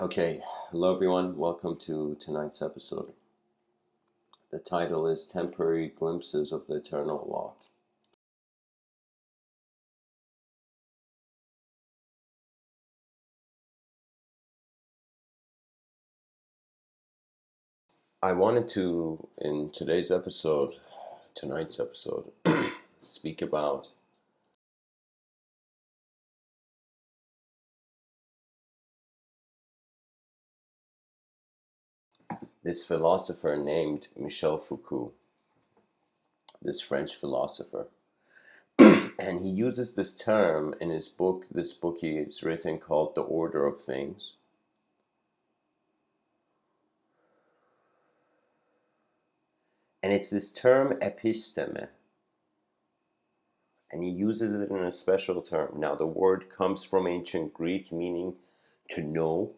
Okay, hello everyone, welcome to tonight's episode. The title is Temporary Glimpses of the Eternal Walk. I wanted to, in tonight's episode, speak about this philosopher named Michel Foucault, this French philosopher. And he uses this term in his book. This book he has written called The Order of Things. And it's this term episteme. And he uses it in a special term. Now, the word comes from ancient Greek, meaning to know.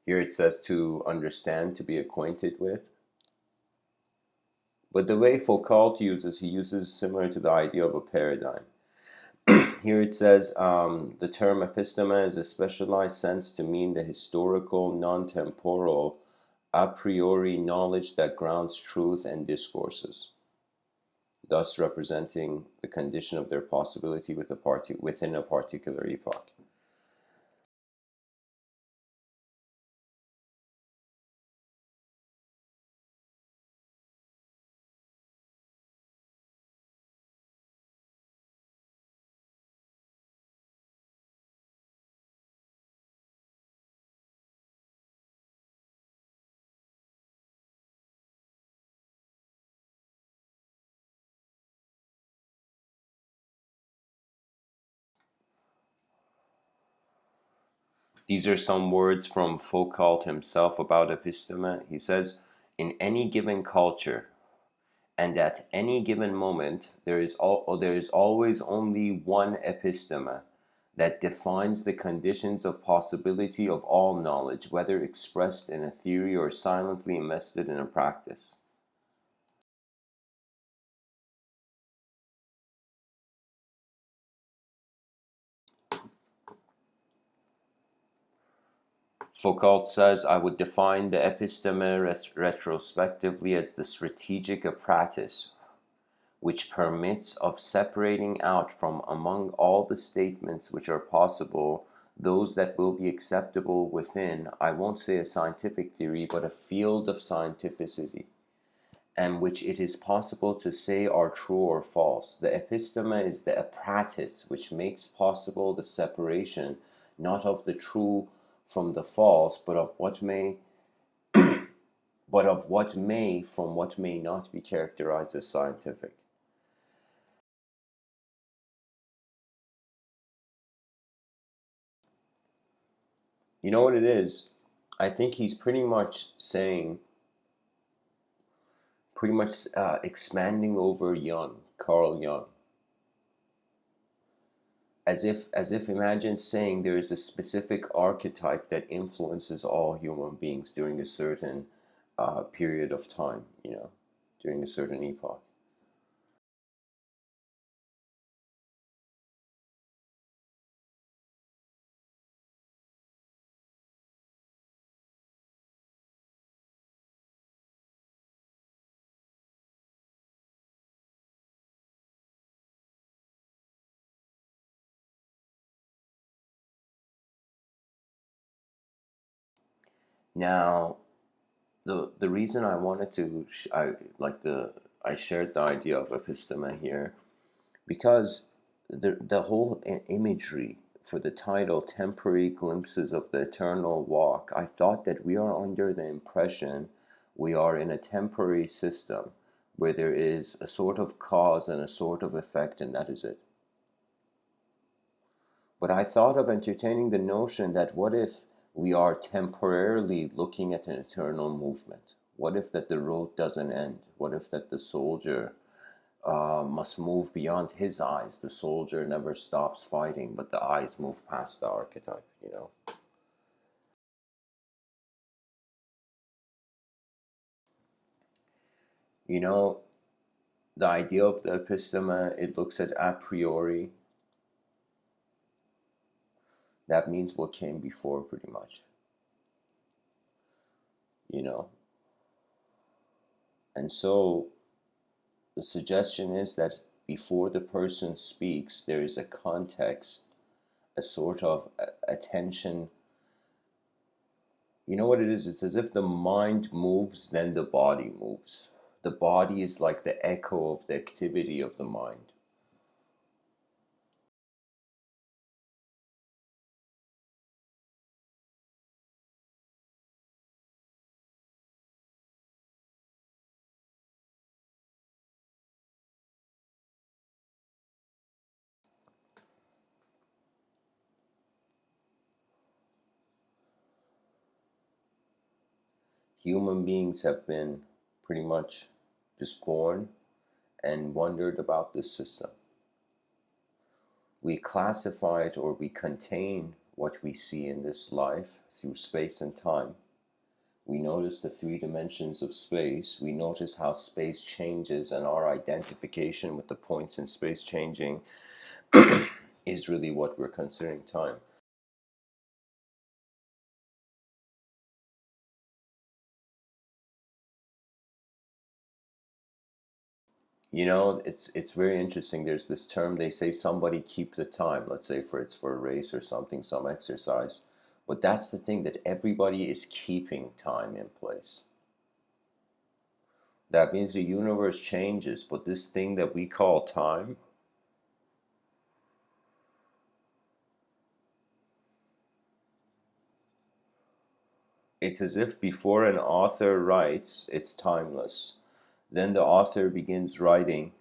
Here it says to understand, to be acquainted with. But the way Foucault he uses similar to the idea of a paradigm. Here it says the term episteme is a specialized sense to mean the historical, non-temporal, a priori knowledge that grounds truth and discourses, thus representing the condition of their possibility within a particular epoch. These are some words from Foucault himself about episteme. He says, in any given culture and at any given moment, there is always only one episteme that defines the conditions of possibility of all knowledge, whether expressed in a theory or silently invested in a practice. Foucault says, I would define the episteme retrospectively as the strategic apparatus which permits of separating out from among all the statements which are possible those that will be acceptable within, I won't say a scientific theory, but a field of scientificity, and which it is possible to say are true or false. The episteme is the apparatus which makes possible the separation not of the true from the false, but of what may from what may not be characterized as scientific. You know what it is? I think he's pretty much saying, expanding over Carl Jung, as if imagine saying there is a specific archetype that influences all human beings during a certain period of time, during a certain epoch. Now, the reason I wanted to I shared the idea of episteme here because the whole imagery for the title Temporary Glimpses of the Eternal Walk, I thought that we are under the impression we are in a temporary system where there is a sort of cause and a sort of effect, and that is it. But I thought of entertaining the notion that what if we are temporarily looking at an eternal movement? What if that the road doesn't end? What if that the soldier must move beyond his eyes? The soldier never stops fighting, but the eyes move past the archetype. You know, the idea of the episteme, it looks at a priori. That means what came before, pretty much. You know? And so the suggestion is that before the person speaks, there is a context, a sort of attention. You know what it is? It's as if the mind moves, then the body moves. The body is like the echo of the activity of the mind. Human beings have been pretty much just born and wondered about this system. We classify it, or we contain what we see in this life through space and time. We notice the three dimensions of space. We notice how space changes, and our identification with the points in space changing is really what we're considering time. You know, it's very interesting. There's this term, they say somebody keep the time. Let's say for it's for a race or something, some exercise. But that's the thing, that everybody is keeping time in place. That means the universe changes, but this thing that we call time, it's as if before an author writes, it's timeless. Then the author begins writing.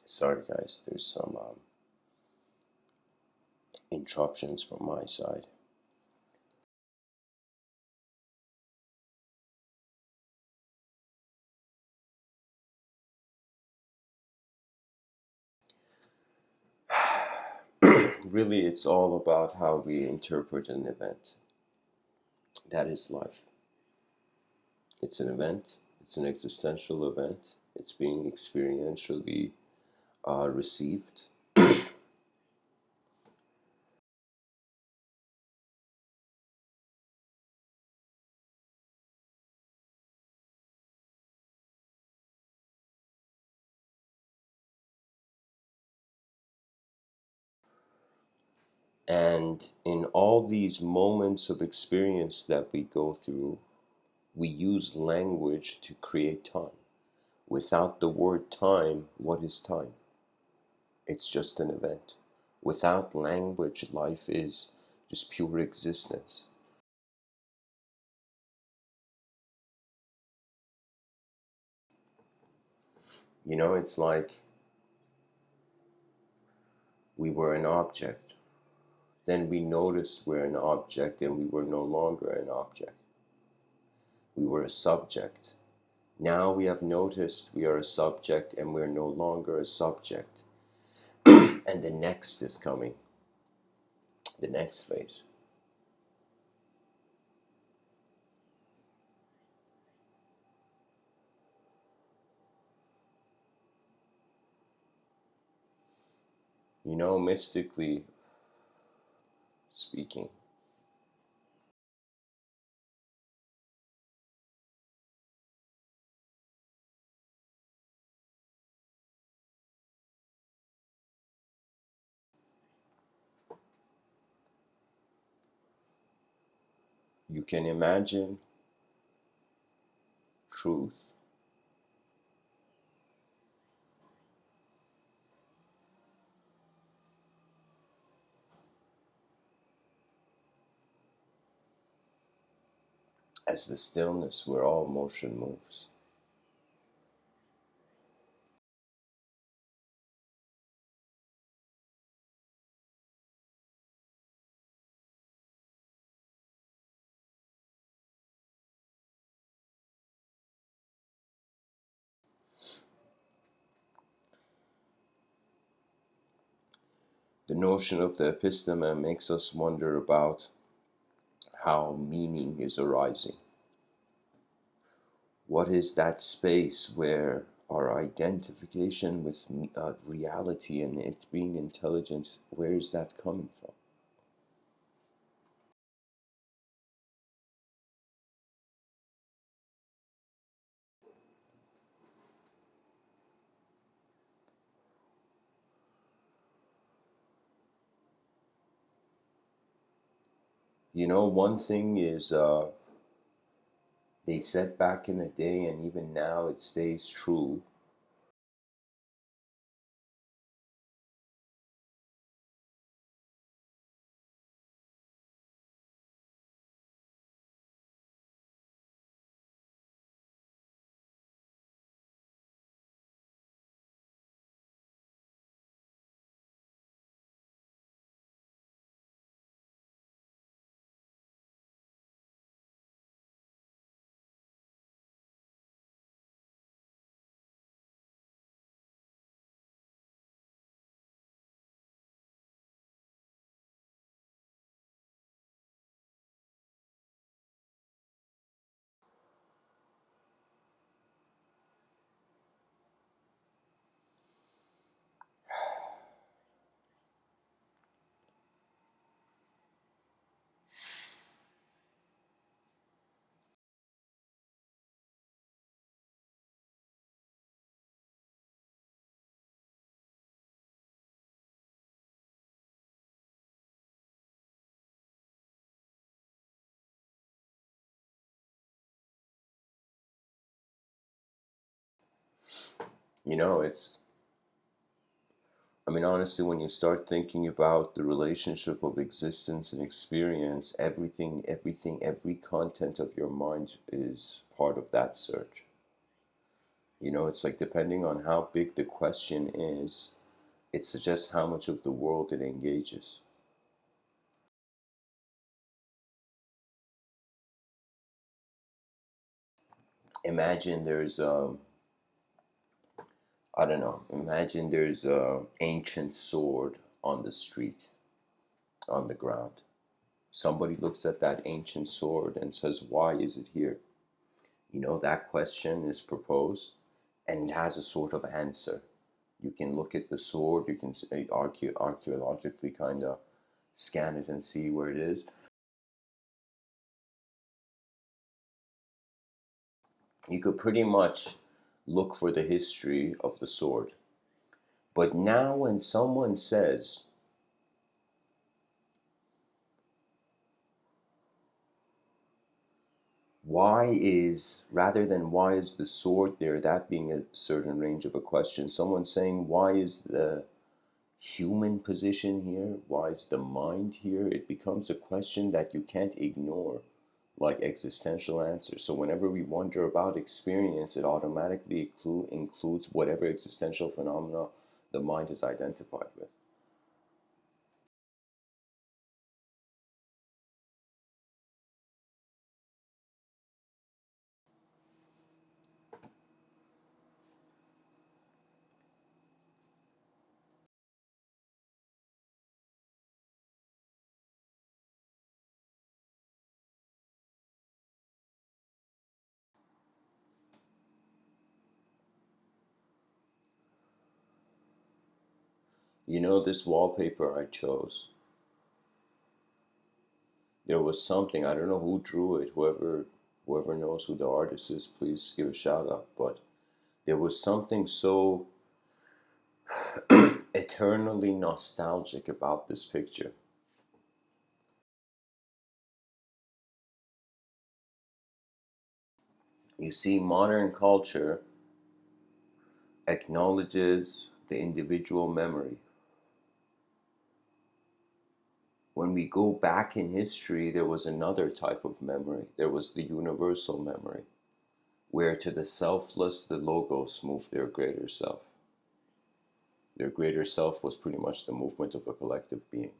Sorry, guys, there's some interruptions from my side. Really, it's all about how we interpret an event. That is life. It's an event, it's an existential event, it's being experientially received. And in all these moments of experience that we go through, we use language to create time. Without the word time, what is time? It's just an event. Without language, life is just pure existence. You know, it's like we were an object. Then we noticed we're an object and we were no longer an object. We were a subject. Now we have noticed we are a subject and we're no longer a subject. And the next is coming, the next phase. You know, mystically speaking, you can imagine truth as the stillness where all motion moves. The notion of the episteme makes us wonder about how meaning is arising. What is that space where our identification with reality and it being intelligent, where is that coming from? You know, one thing is they said back in the day, and even now it stays true. You know, I mean, honestly, when you start thinking about the relationship of existence and experience, every content of your mind is part of that search. It's like depending on how big the question is, it suggests how much of the world it engages. Imagine there's I don't know, imagine there's a ancient sword on the street, on the ground. Somebody looks at that ancient sword and says, why is it here? That question is proposed and it has a sort of answer. You can look at the sword, you can archaeologically kind of scan it and see where it is. You could pretty much look for the history of the sword. But now, when someone says, rather than why is the sword there, that being a certain range of a question, someone saying, why is the human position here? Why is the mind here? It becomes a question that you can't ignore, like existential answers. So whenever we wonder about experience, it automatically includes whatever existential phenomena the mind is identified with. This wallpaper I chose, there was something, I don't know who drew it, whoever knows who the artist is, please give a shout out. But there was something so eternally nostalgic about this picture. You see, modern culture acknowledges the individual memory. When we go back in history, there was another type of memory. There was the universal memory, where to the selfless, the logos moved their greater self. Their greater self was pretty much the movement of a collective being.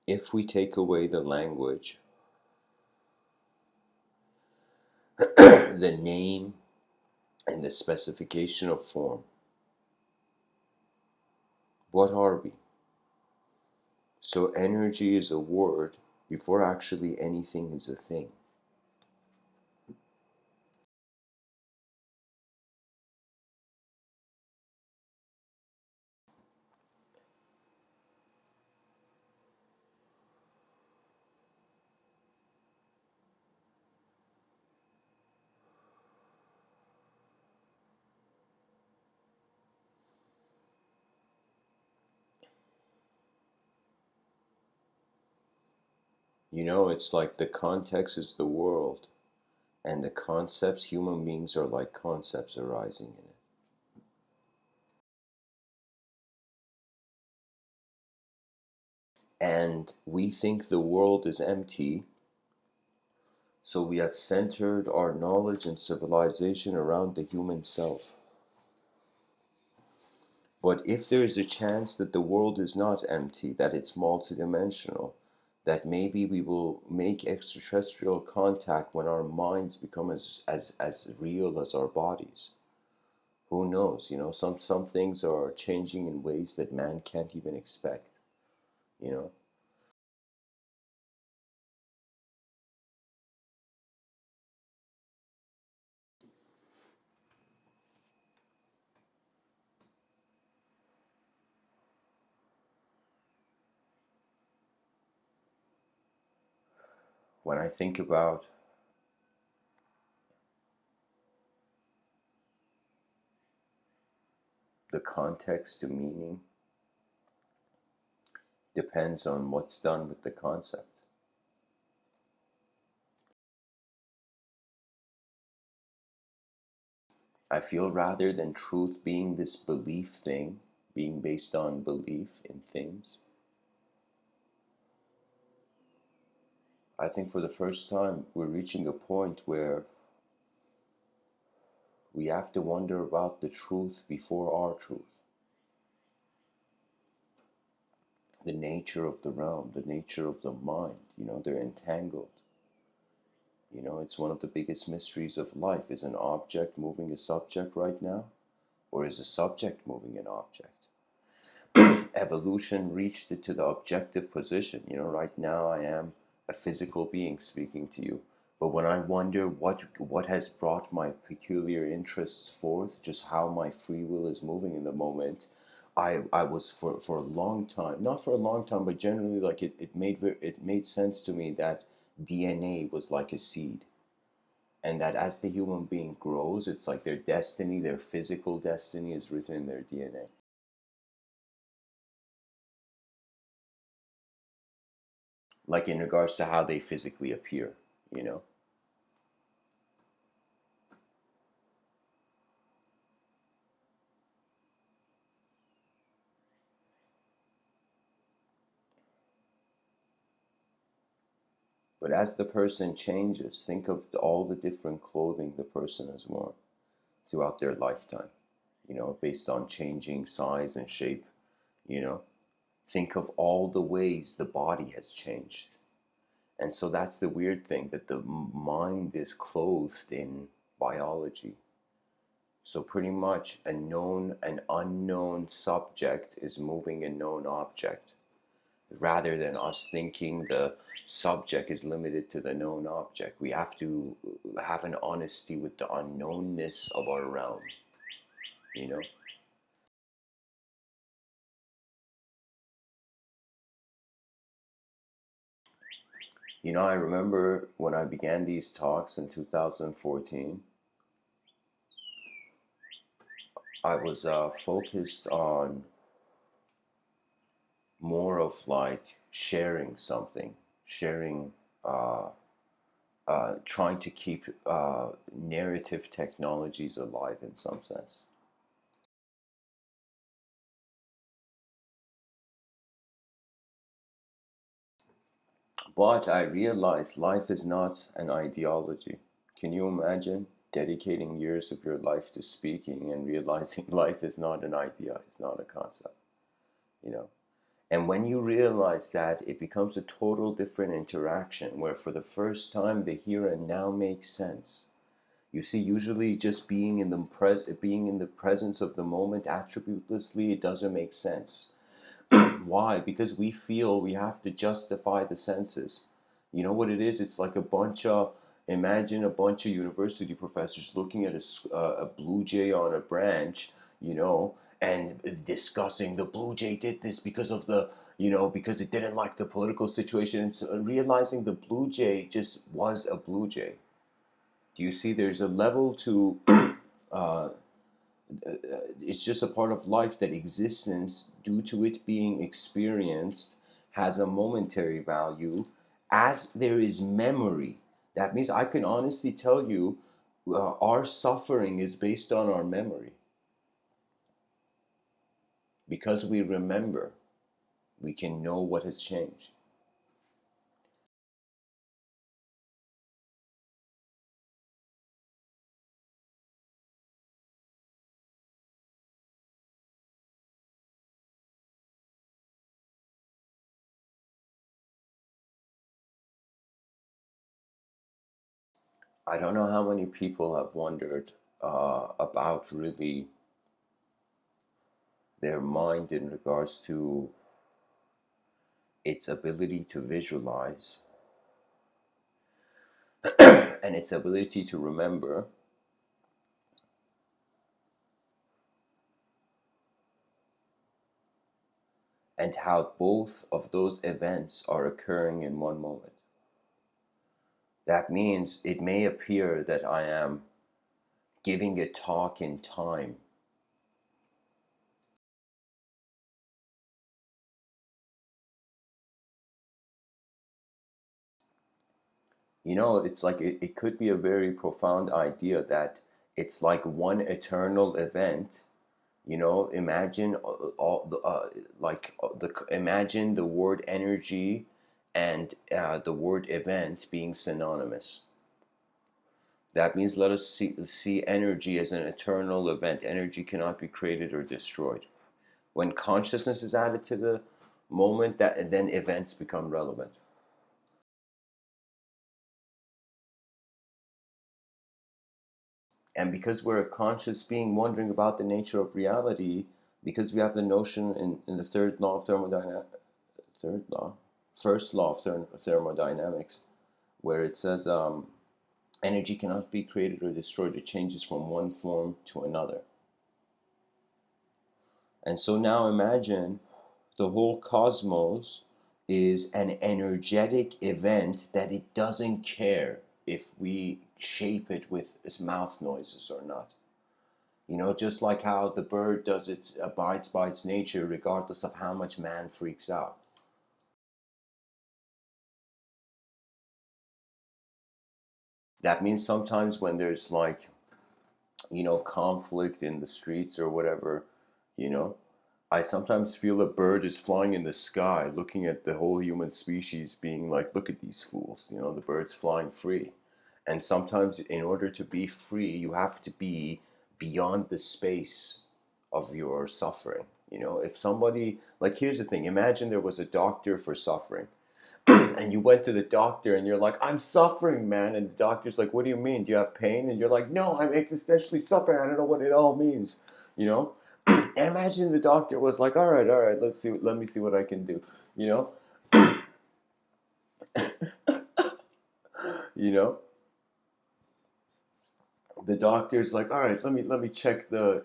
If we take away the language, the name, and the specification of form, what are we? So energy is a word before actually anything is a thing. You know, it's like the context is the world, and the concepts, human beings are like concepts arising in it. And we think the world is empty, so we have centered our knowledge and civilization around the human self. But if there is a chance that the world is not empty, that it's multidimensional, that maybe we will make extraterrestrial contact when our minds become as real as our bodies. Who knows? You know, some things are changing in ways that man can't even expect, you know. When I think about the context to meaning, depends on what's done with the concept. I feel rather than truth being this belief thing, being based on belief in things, I think for the first time we're reaching a point where we have to wonder about the truth before our truth. The nature of the realm, the nature of the mind, you know, they're entangled. You know, it's one of the biggest mysteries of life. Is an object moving a subject right now? Or is a subject moving an object? Evolution reached it to the objective position. You know, right now I am a physical being speaking to you. But when I wonder what has brought my peculiar interests forth, just how my free will is moving in the moment, I was for a long time, not for a long time, but generally like it made sense to me that DNA was like a seed. And that as the human being grows, it's like their destiny, their physical destiny is written in their DNA. Like in regards to how they physically appear, you know. But as the person changes, think of all the different clothing the person has worn throughout their lifetime, you know, based on changing size and shape, you know. Think of all the ways the body has changed. And so that's the weird thing, that the mind is clothed in biology. So pretty much an unknown subject is moving a known object, rather than us thinking the subject is limited to the known object. We have to have an honesty with the unknownness of our realm, you know? You know, I remember when I began these talks in 2014, I was focused on more of like sharing something, sharing, uh, trying to keep narrative technologies alive in some sense. But I realized life is not an ideology. Can you imagine dedicating years of your life to speaking and realizing life is not an idea, it's not a concept, you know? And when you realize that, it becomes a total different interaction where for the first time the here and now makes sense. You see, usually just being in the presence of the moment attributelessly, it doesn't make sense. Why? Because we feel we have to justify the senses. You know what it is? It's like imagine a bunch of university professors looking at a blue jay on a branch, you know, and discussing the blue jay did this because of because it didn't like the political situation, and so realizing the blue jay just was a blue jay. Do you see? There's a level to uh, it's just a part of life that existence, due to it being experienced, has a momentary value as there is memory. That means I can honestly tell you our suffering is based on our memory. Because we remember, we can know what has changed. I don't know how many people have wondered about really their mind in regards to its ability to visualize and its ability to remember, and how both of those events are occurring in one moment. That means it may appear that I am giving a talk in time. It's like it could be a very profound idea that it's like one eternal event. Imagine all the imagine the word energy and the word event being synonymous. That means let us see energy as an eternal event. Energy cannot be created or destroyed. When consciousness is added to the moment, that then events become relevant. And because we're a conscious being wondering about the nature of reality, because we have the notion in the third law of thermodynamics, third law, first law of thermodynamics, where it says energy cannot be created or destroyed, it changes from one form to another. And so now imagine the whole cosmos is an energetic event that it doesn't care if we shape it with its mouth noises or not. Just like how the bird abides by its nature regardless of how much man freaks out. That means sometimes when there's conflict in the streets or whatever, you know, I sometimes feel a bird is flying in the sky, looking at the whole human species, being like, look at these fools, the bird's flying free. And sometimes, in order to be free, you have to be beyond the space of your suffering. If somebody, like, here's the thing, imagine there was a doctor for suffering. And you went to the doctor and you're like, I'm suffering, man. And the doctor's like, what do you mean? Do you have pain? And you're like, no, I'm existentially suffering. I don't know what it all means, you know? And imagine the doctor was like, all right, let me see what I can do, you know? You know? The doctor's like, all right, let me check the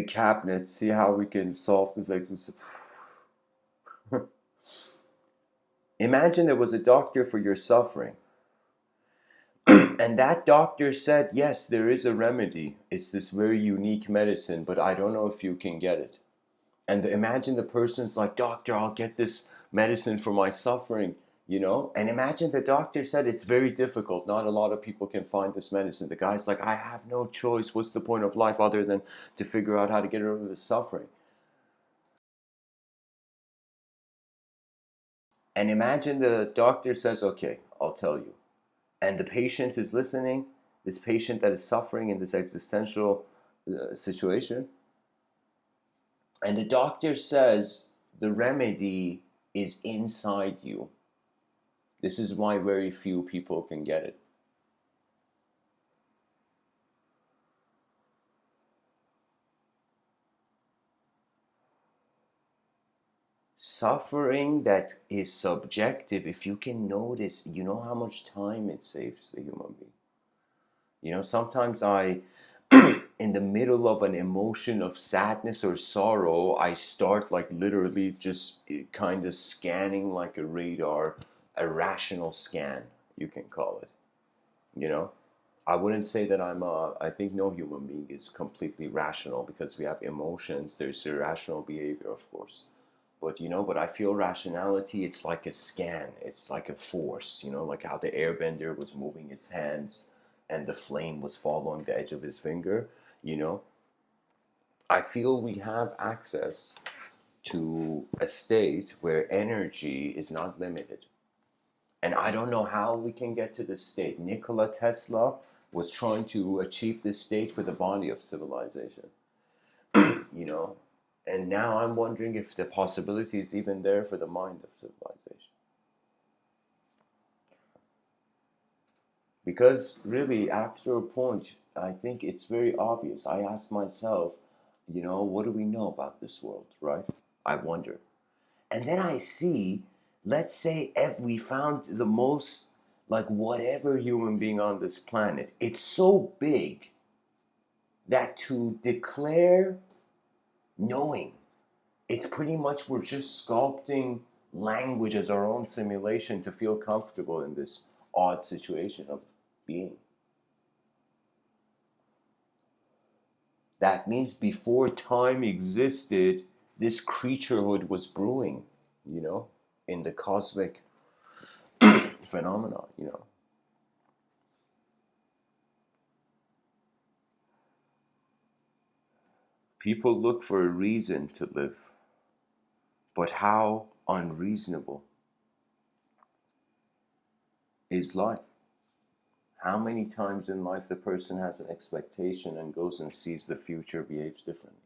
cabinet, see how we can solve this exercise. Imagine there was a doctor for your suffering. And that doctor said, yes, there is a remedy. It's this very unique medicine, but I don't know if you can get it. And imagine the person's like, doctor, I'll get this medicine for my suffering. And imagine the doctor said, it's very difficult. Not a lot of people can find this medicine. The guy's like, I have no choice. What's the point of life other than to figure out how to get rid of the suffering? And imagine the doctor says, okay, I'll tell you. And the patient is listening, this patient that is suffering in this existential situation. And the doctor says, the remedy is inside you. This is why very few people can get it. Suffering that is subjective, if you can notice, you know how much time it saves the human being. You know, sometimes I, in the middle of an emotion of sadness or sorrow, I start like literally just kind of scanning like a radar, a rational scan, you can call it. You know, I wouldn't say that I think no human being is completely rational because we have emotions. There's irrational behavior, of course. But you know, but I feel rationality, it's like a scan, it's like a force, you know, like how the airbender was moving its hands and the flame was following the edge of his finger, you know. I feel we have access to a state where energy is not limited. And I don't know how we can get to this state. Nikola Tesla was trying to achieve this state for the body of civilization, you know. And now I'm wondering if the possibility is even there for the mind of civilization. Because really, after a point, I think it's very obvious. I ask myself, you know, what do we know about this world, right? I wonder. And then I see, let's say we found the most, like, whatever human being on this planet. It's so big that to declare knowing, it's pretty much we're just sculpting language as our own simulation to feel comfortable in this odd situation of being. That means before time existed, this creaturehood was brewing, you know, in the cosmic phenomenon, you know. People look for a reason to live, but how unreasonable is life? How many times in life the person has an expectation and goes and sees the future behaves differently?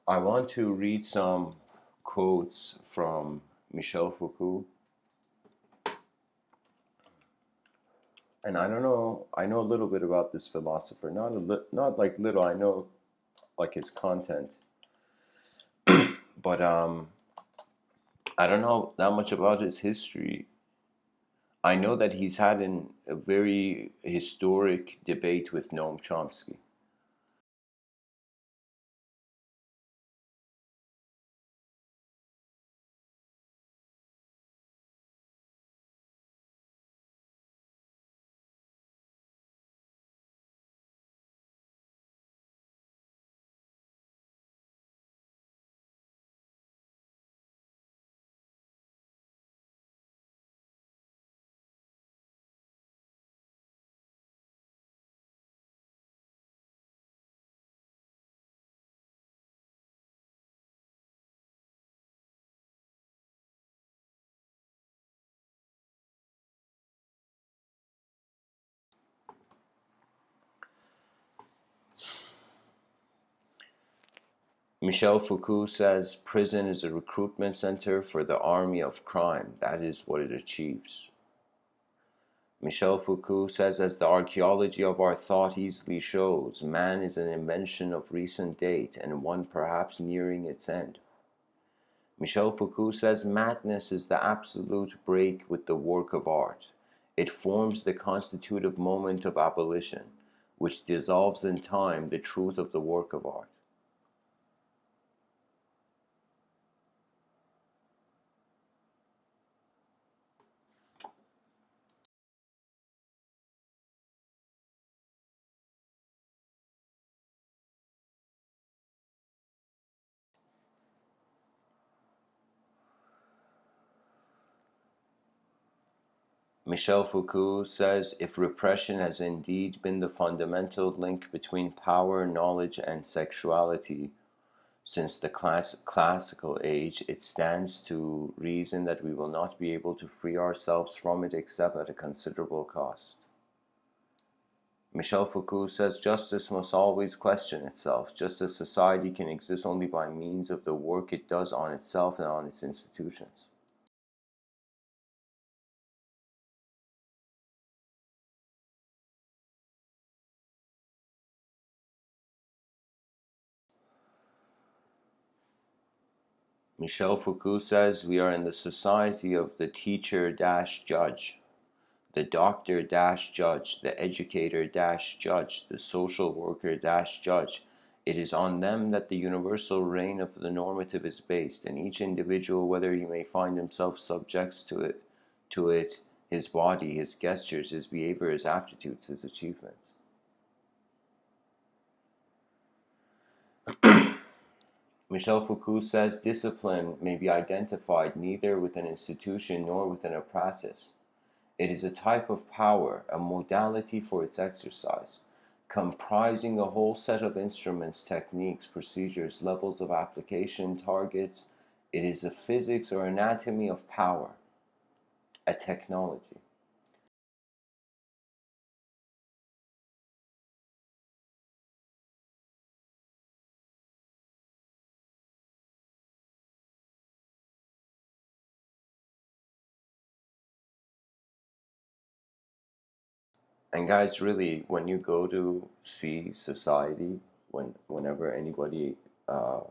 I want to read some quotes from Michel Foucault. And I don't know, I know a little bit about this philosopher, not like little, I know like his content, but I don't know that much about his history. I know that he's had a very historic debate with Noam Chomsky. Michel Foucault says prison is a recruitment center for the army of crime. That is what it achieves. Michel Foucault says, as the archaeology of our thought easily shows, man is an invention of recent date and one perhaps nearing its end. Michel Foucault says madness is the absolute break with the work of art. It forms the constitutive moment of abolition, which dissolves in time the truth of the work of art. Michel Foucault says, if repression has indeed been the fundamental link between power, knowledge, and sexuality since the classical age, it stands to reason that we will not be able to free ourselves from it except at a considerable cost. Michel Foucault says justice must always question itself, just as society can exist only by means of the work it does on itself and on its institutions. Michel Foucault says we are in the society of the teacher-judge, the doctor-judge, the educator-judge, the social worker-judge. It is on them that the universal reign of the normative is based, and each individual, whether he may find himself subjects to it, his body, his gestures, his behavior, his aptitudes, his achievements. Michel Foucault says discipline may be identified neither with an institution nor with an apparatus. It is a type of power, a modality for its exercise, comprising a whole set of instruments, techniques, procedures, levels of application, targets. It is a physics or anatomy of power, a technology. And guys, really, when you go to see society, whenever anybody uh,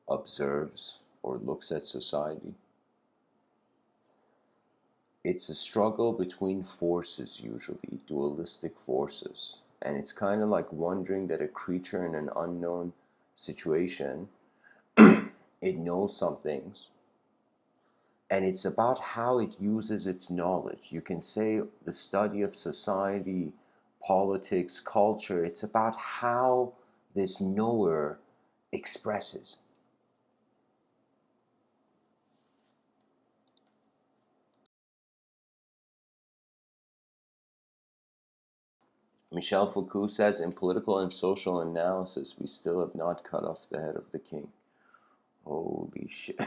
observes or looks at society, it's a struggle between forces, usually dualistic forces, and it's kind of like wondering that a creature in an unknown situation it knows some things, and it's about how it uses its knowledge. You can say the study of society, politics, culture, it's about how this knower expresses. Michel Foucault says, in political and social analysis, we still have not cut off the head of the king. Holy shit.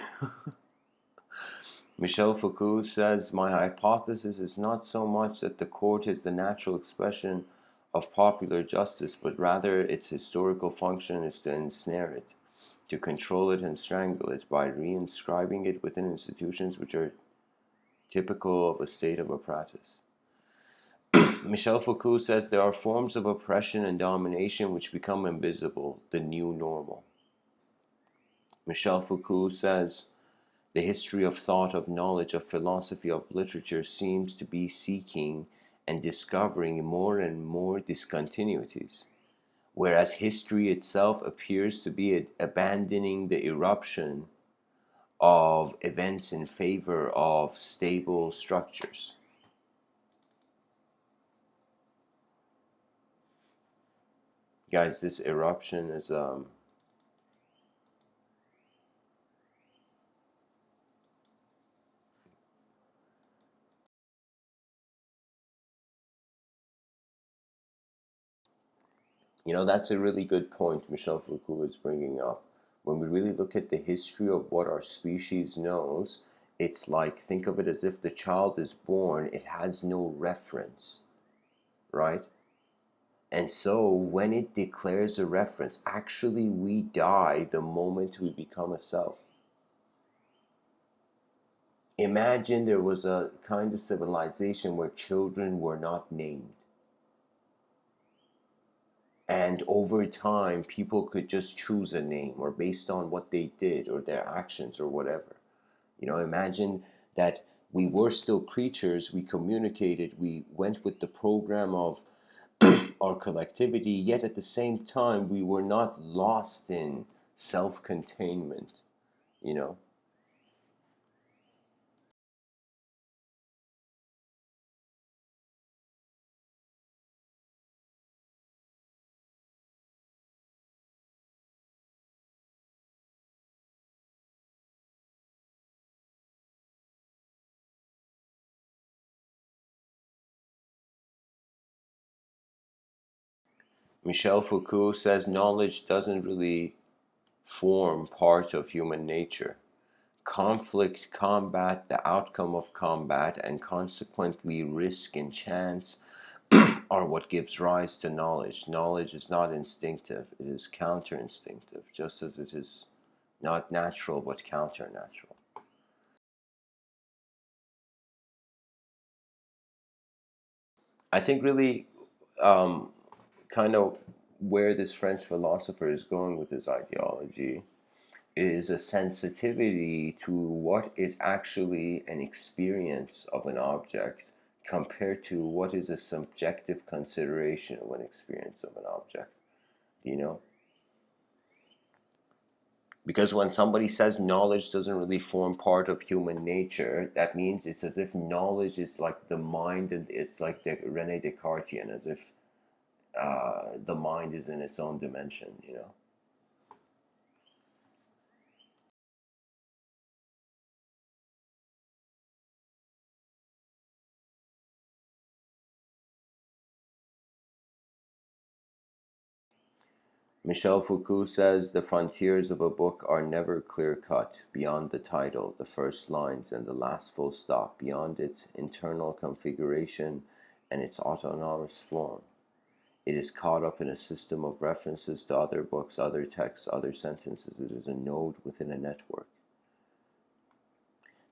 Michel Foucault says, my hypothesis is not so much that the court is the natural expression of popular justice, but rather its historical function is to ensnare it, to control it and strangle it by reinscribing it within institutions which are typical of a state of apparatus. Michel Foucault says there are forms of oppression and domination which become invisible, the new normal. Michel Foucault says the history of thought, of knowledge, of philosophy, of literature seems to be seeking and discovering more and more discontinuities, whereas history itself appears to be abandoning the eruption of events in favor of stable structures. Guys, this eruption is that's a really good point Michel Foucault is bringing up. When we really look at the history of what our species knows, it's like, think of it as if the child is born, it has no reference, right? And so when it declares a reference, actually we die the moment we become a self. Imagine there was a kind of civilization where children were not named. And over time, people could just choose a name or based on what they did or their actions or whatever. Imagine that we were still creatures, we communicated, we went with the program of our collectivity, yet at the same time, we were not lost in self containment, you know. Michel Foucault says knowledge doesn't really form part of human nature. Conflict, combat, the outcome of combat, and consequently risk and chance are what gives rise to knowledge. Knowledge is not instinctive, it is counter-instinctive, just as it is not natural but counter-natural. I think really um, kind of where this French philosopher is going with his ideology is a sensitivity to what is actually an experience of an object compared to what is a subjective consideration of an experience of an object, you know? Because when somebody says knowledge doesn't really form part of human nature, that means it's as if knowledge is like the mind, and it's like the Rene Descartesian, as if the mind is in its own dimension, you know? Michel Foucault says the frontiers of a book are never clear-cut beyond the title, the first lines, and the last full stop, beyond its internal configuration and its autonomous form. It is caught up in a system of references to other books, other texts, other sentences. It is a node within a network.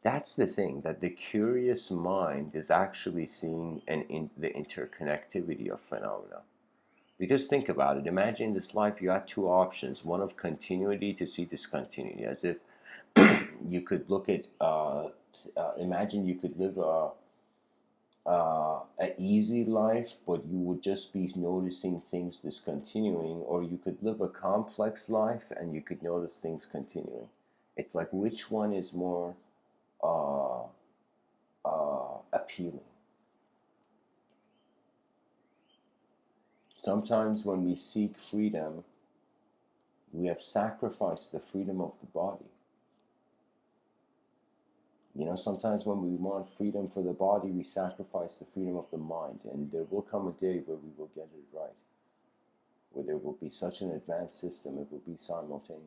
That's the thing, that the curious mind is actually seeing the interconnectivity of phenomena. Because think about it, imagine this life, you got two options, one of continuity to see discontinuity, as if you could look at, imagine you could live a easy life, but you would just be noticing things discontinuing, or you could live a complex life and you could notice things continuing. It's like, which one is more uh, appealing? Sometimes when we seek freedom, we have sacrificed the freedom of the body. You know, sometimes when we want freedom for the body, we sacrifice the freedom of the mind. And there will come a day where we will get it right, where there will be such an advanced system, it will be simultaneous.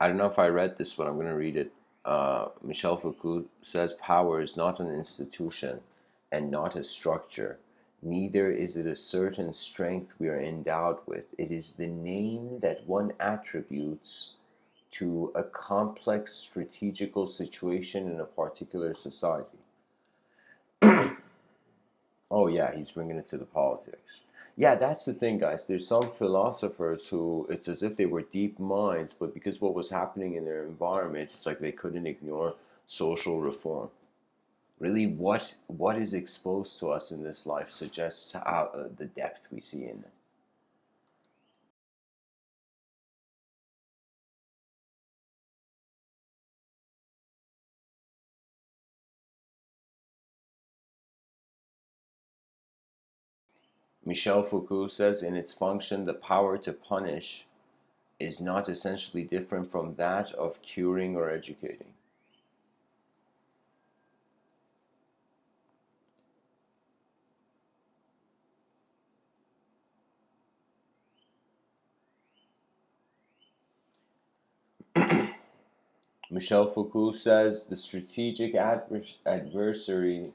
I don't know if I read this, but I'm going to read it. Michel Foucault says power is not an institution and not a structure. Neither is it a certain strength we are endowed with. It is the name that one attributes to a complex strategical situation in a particular society. Oh yeah, he's bringing it to the politics. Yeah, that's the thing, guys. There's some philosophers who it's as if they were deep minds, but because what was happening in their environment, it's like they couldn't ignore social reform. Really, what is exposed to us in this life suggests how, the depth we see in it. Michel Foucault says in its function, the power to punish is not essentially different from that of curing or educating. Michel Foucault says the strategic adversary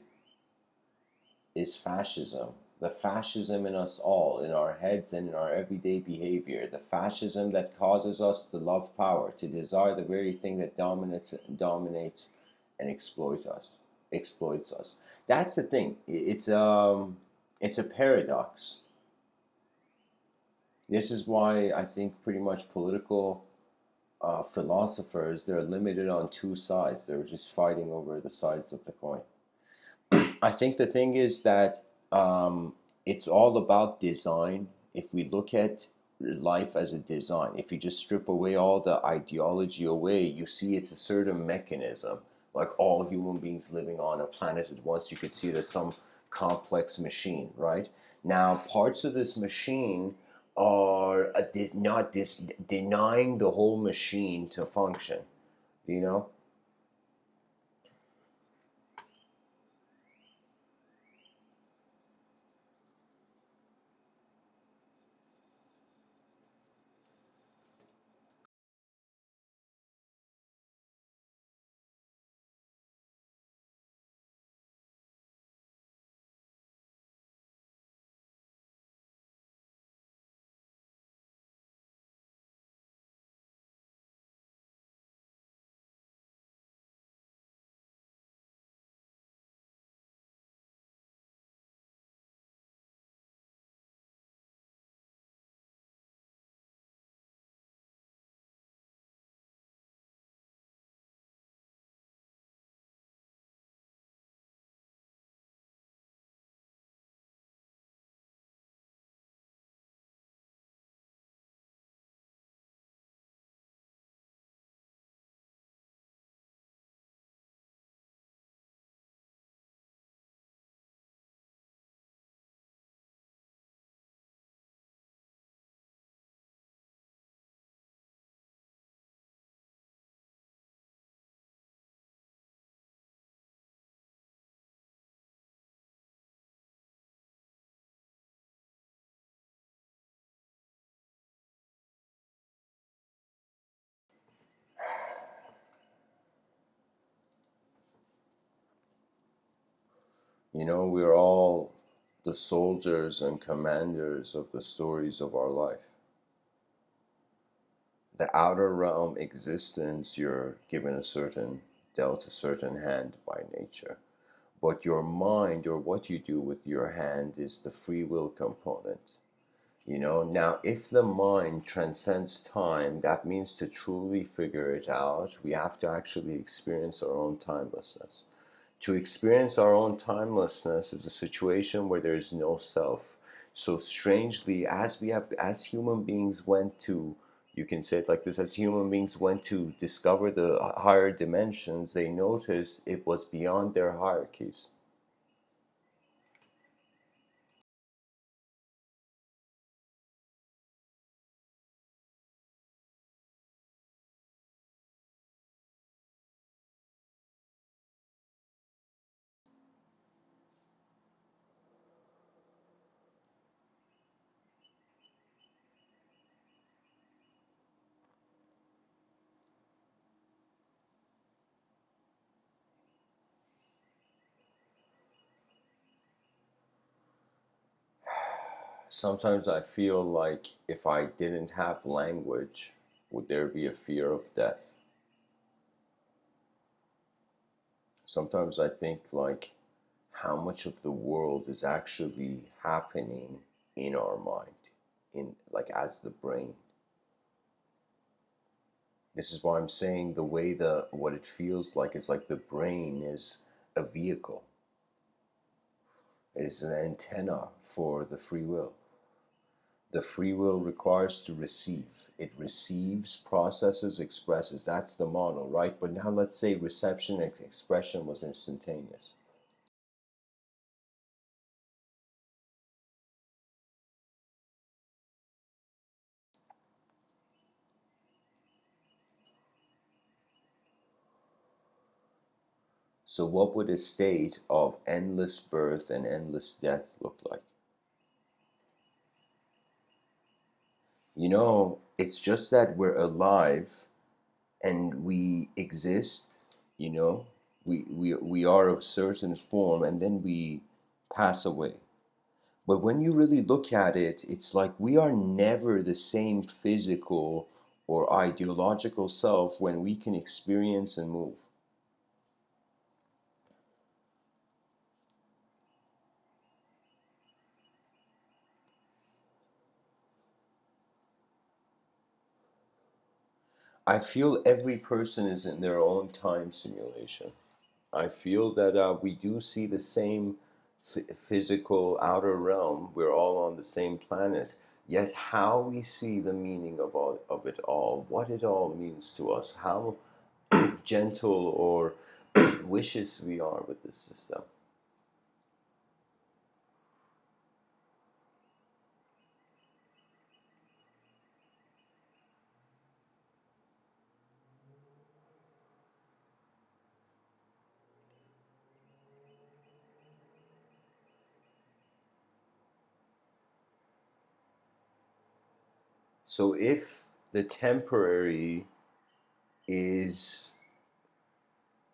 is fascism. The fascism in us all, in our heads and in our everyday behavior. The fascism that causes us to love power, to desire the very thing that dominates and exploits us. That's the thing. It's a paradox. This is why I think pretty much political philosophers, they're limited on two sides. They're just fighting over the sides of the coin. I think the thing is that it's all about design. If we look at life as a design. If you just strip away all the ideology away, you see it's a certain mechanism, like all human beings living on a planet at once. You could see it as some complex machine, right? Now, parts of this machine are not denying the whole machine to function, you know? You know, we're all the soldiers and commanders of the stories of our life. The outer realm existence, you're given a certain, dealt a certain hand by nature. But your mind, or what you do with your hand, is the free will component. Now, if the mind transcends time, that means to truly figure it out, we have to actually experience our own timelessness. To experience our own timelessness is a situation where there is no self. So strangely, as human beings went to, you can say it like this, as human beings went to discover the higher dimensions, they noticed it was beyond their hierarchies. Sometimes I feel like if I didn't have language, would there be a fear of death? Sometimes I think like how much of the world is actually happening in our mind, in like as the brain. This is why I'm saying the way the what it feels like is like the brain is a vehicle. It is an antenna for the free will. The free will requires to receive. It receives, processes, expresses. That's the model, right? But now let's say reception and expression was instantaneous. So what would a state of endless birth and endless death look like? It's just that we're alive and we exist, you know, we are of certain form and then we pass away. But when you really look at it, it's like we are never the same physical or ideological self when we can experience and move. I feel every person is in their own time simulation. I feel that we do see the same physical outer realm. We're all on the same planet. Yet how we see the meaning of it all, what it all means to us, how gentle or vicious we are with this system. So if the temporary is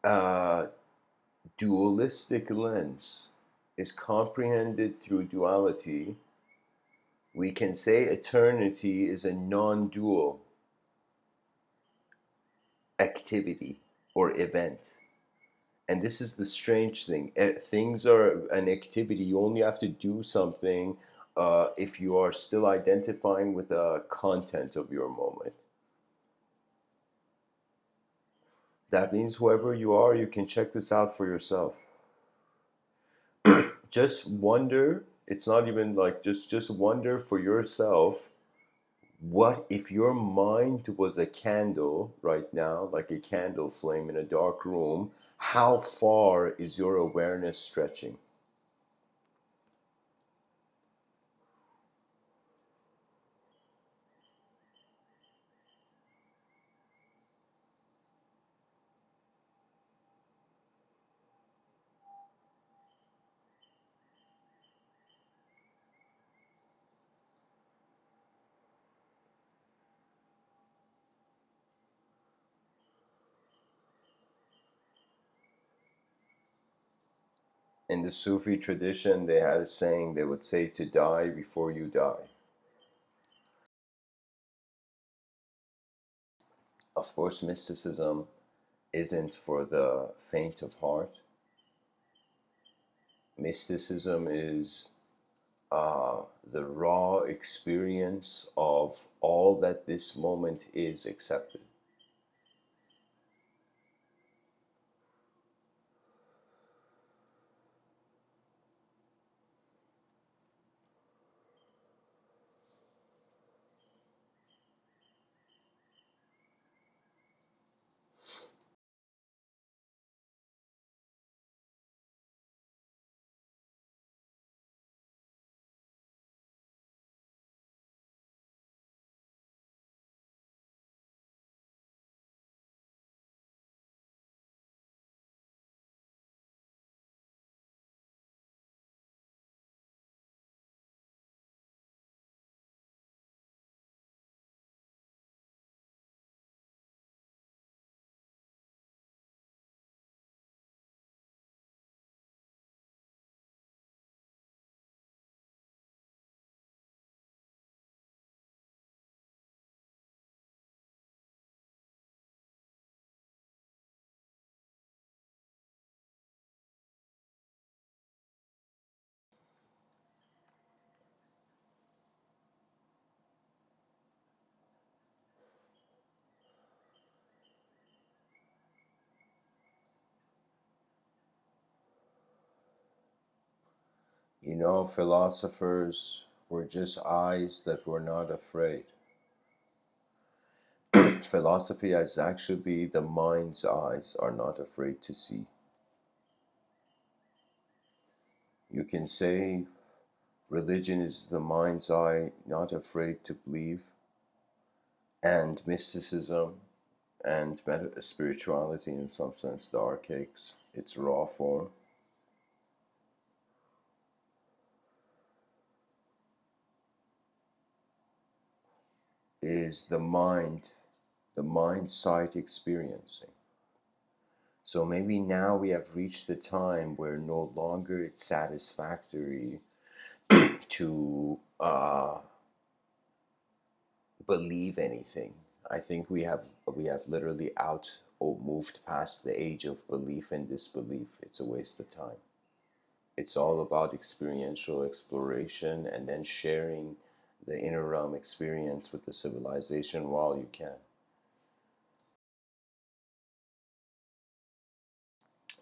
a dualistic lens, is comprehended through duality, we can say eternity is a non-dual activity or event. And this is the strange thing. Things are an activity. You only have to do something if you are still identifying with the content of your moment. That means whoever you are, you can check this out for yourself. Just wonder. It's not even like just wonder for yourself. What if your mind was a candle right now, like a candle flame in a dark room? How far is your awareness stretching? In the Sufi tradition, they had a saying, they would say to die before you die. Of course, mysticism isn't for the faint of heart. Mysticism is the raw experience of all that this moment is accepted. You know, philosophers were just eyes that were not afraid. Philosophy is actually the mind's eyes are not afraid to see. You can say religion is the mind's eye, not afraid to believe, and mysticism and spirituality, in some sense, the archaics, its raw form, is the mind sight experiencing. So maybe now we have reached the time where no longer it's satisfactory to believe anything. I think we have literally out or moved past the age of belief and disbelief. It's a waste of time. It's all about experiential exploration and then sharing the inner realm experience with the civilization while you can.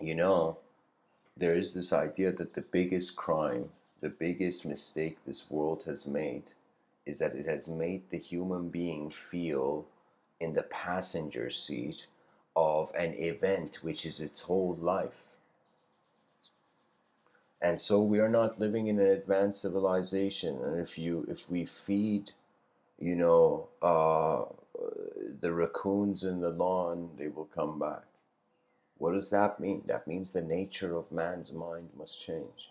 You know, there is this idea that the biggest crime, the biggest mistake this world has made is that it has made the human being feel in the passenger seat of an event which is its whole life. And so we are not living in an advanced civilization. And if we feed, you know, the raccoons in the lawn, they will come back. What does that mean? That means the nature of man's mind must change.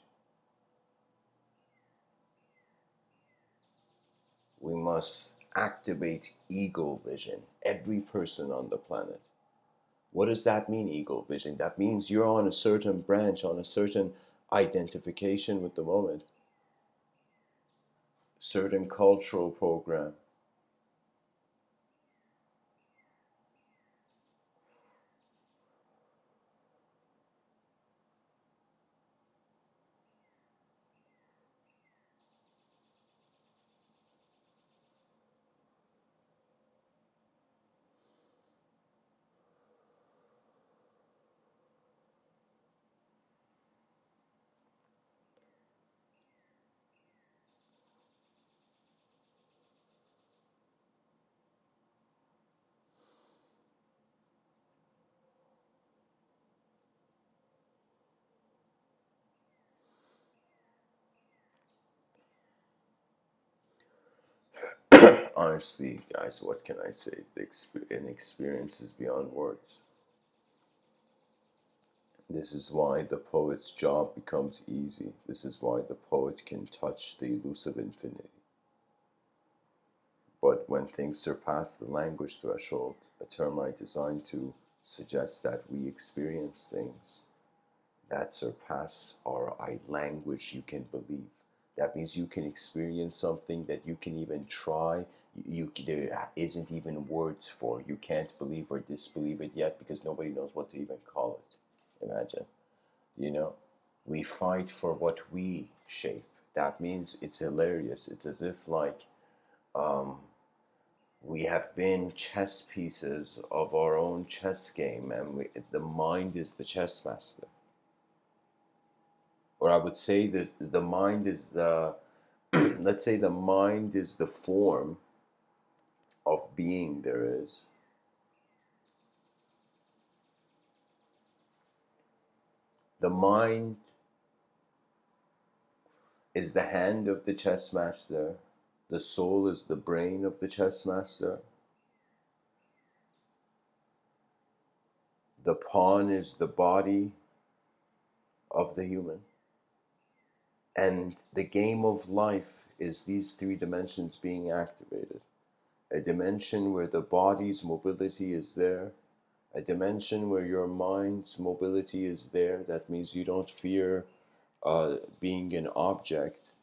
We must activate eagle vision, every person on the planet. What does that mean, eagle vision? That means you're on a certain branch, on a certain identification with the moment, certain cultural program. Honestly, guys, what can I say? An experience is beyond words. This is why the poet's job becomes easy. This is why the poet can touch the elusive infinity. But when things surpass the language threshold, a term I designed to suggest that we experience things that surpass our language you can believe. That means you can experience something that you can even try. There isn't even words for. You can't believe or disbelieve it yet because nobody knows what to even call it. Imagine, you know, we fight for what we shape. That means it's hilarious. It's as if like um, we have been chess pieces of our own chess game, and the mind is the chess master. Or I would say that the mind is the let's say the mind is the form of being there is. The mind is the hand of the chess master. The soul is the brain of the chess master. The pawn is the body of the human. And the game of life is these three dimensions being activated. A dimension where the body's mobility is there, a dimension where your mind's mobility is there. That means you don't fear being an object,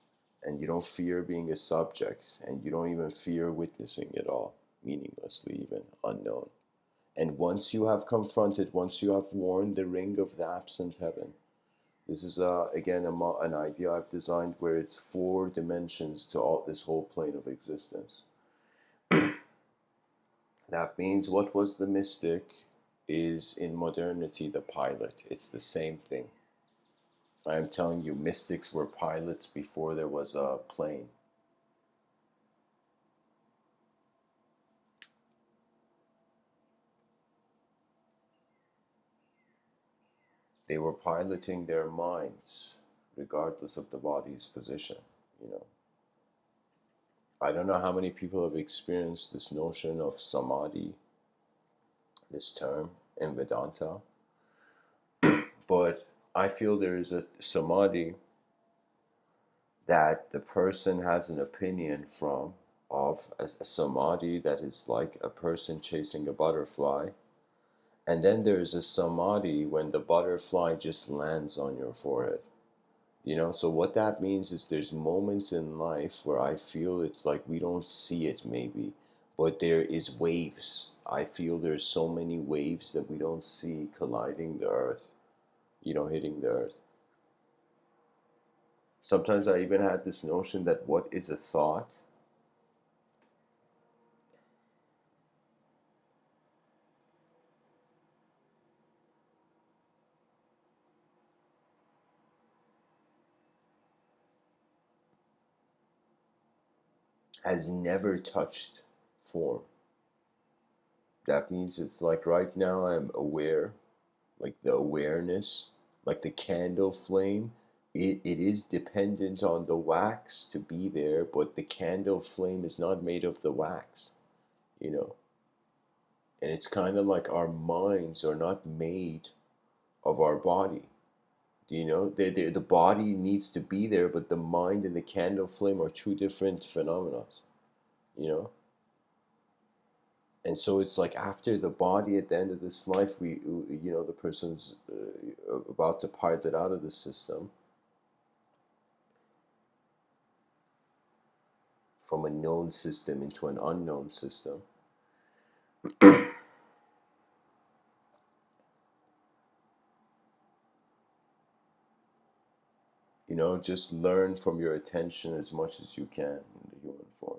and you don't fear being a subject, and you don't even fear witnessing it all, meaninglessly, even unknown. And once you have confronted, once you have worn the ring of the absent heaven, this is again an idea I've designed where it's 4 dimensions to all this whole plane of existence. That means what was the mystic is in modernity the pilot. It's the same thing. I am telling you, mystics were pilots before there was a plane. They were piloting their minds, regardless of the body's position, you know. I don't know how many people have experienced this notion of samadhi, this term in Vedanta, but I feel there is a samadhi that the person has an opinion from of a samadhi that is like a person chasing a butterfly. And then there's a samadhi when the butterfly just lands on your forehead. You know, so what that means is there's moments in life where I feel it's like we don't see it maybe, but there is waves. I feel there's so many waves that we don't see colliding the earth, you know, hitting the earth. Sometimes I even had this notion that what is a thought? has never touched form. That means it's like right now I'm aware, like the awareness, like the candle flame. It is dependent on the wax to be there, but the candle flame is not made of the wax, you know. And it's kind of like our minds are not made of our body. Do you know? The body needs to be there, but the mind and the candle flame are two different phenomena, you know? And so it's like after the body at the end of this life, the person's about to part it out of the system from a known system into an unknown system. Just learn from your attention as much as you can in the human form.